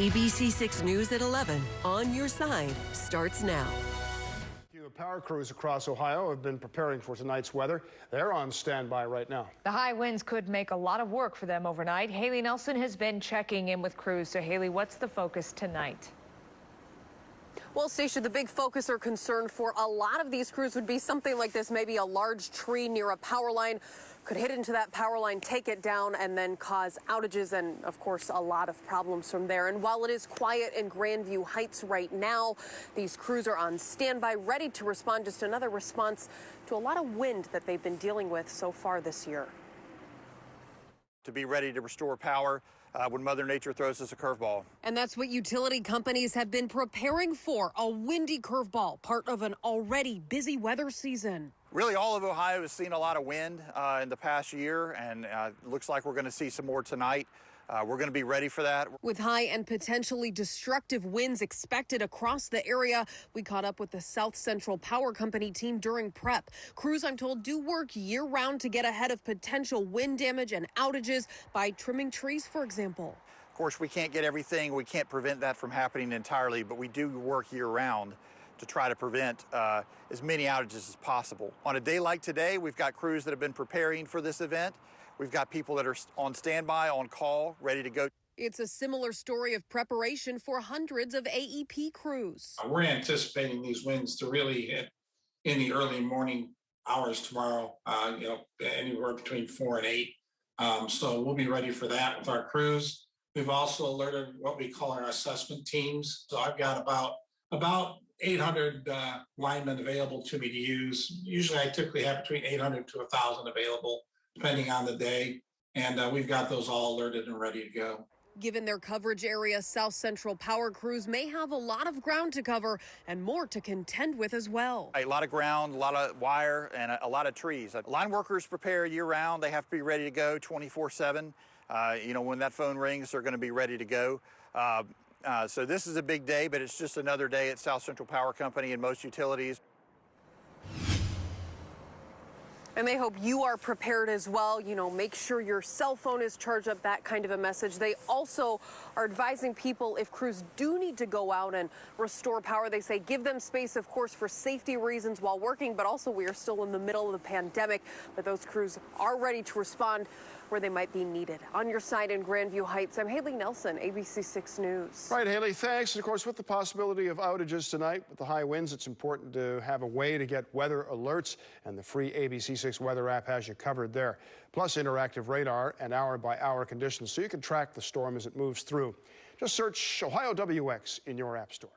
ABC6 News at 11 on your side starts now. Power crews across Ohio have been preparing for tonight's weather. They're on standby right now. The high winds could make a lot of work for them overnight. Haley Nelson has been checking in with crews. So, Haley, what's the focus tonight? Well, Stacia, the big focus or concern for a lot of these crews would be something like this. Maybe a large tree near a power line could hit into that power line, take it down, and then cause outages and, of course, a lot of problems from there. And while it is quiet in Grandview Heights right now, these crews are on standby, ready to respond. Just another response to a lot of wind that they've been dealing with so far this year. To be ready to restore power when Mother Nature throws us a curveball. And that's what utility companies have been preparing for, a windy curveball, part of an already busy weather season. Really, all of Ohio has seen a lot of wind in the past year, and looks like we're going to see some more tonight. We're going to be ready for that. With high and potentially destructive winds expected across the area, we caught up with the South Central Power Company team during prep. Crews, I'm told, do work year-round to get ahead of potential wind damage and outages by trimming trees, for example. Of course, we can't get everything. We can't prevent that from happening entirely, but we do work year-round to try to prevent as many outages as possible. On a day like today, we've got crews that have been preparing for this event. We've got people that are on standby, on call, ready to go. It's a similar story of preparation for hundreds of AEP crews. We're anticipating these winds to really hit in the early morning hours tomorrow, anywhere between 4 and 8. So we'll be ready for that with our crews. We've also alerted what we call our assessment teams. So I've got about 800 linemen available to me to use. Usually I typically have between 800 to 1,000 available, depending on the day. And we've got those all alerted and ready to go. Given their coverage area, South Central Power crews may have a lot of ground to cover and more to contend with as well. A lot of ground, a lot of wire, and a lot of trees. Line workers prepare year-round. They have to be ready to go 24/7. When that phone rings, they're going to be ready to go. So this is a big day, but it's just another day at South Central Power Company and most utilities. And they hope you are prepared as well. Make sure your cell phone is charged up, that kind of a message. They also are advising people if crews do need to go out and restore power, they say give them space, of course, for safety reasons while working, but also we are still in the middle of the pandemic. But those crews are ready to respond where they might be needed. On your side in Grandview Heights, I'm Haley Nelson, ABC6 News. Right, Haley, thanks. And of course, with the possibility of outages tonight, with the high winds, it's important to have a way to get weather alerts, and the free ABC6 weather app has you covered there. Plus interactive radar and hour-by-hour conditions so you can track the storm as it moves through. Just search Ohio WX in your app store.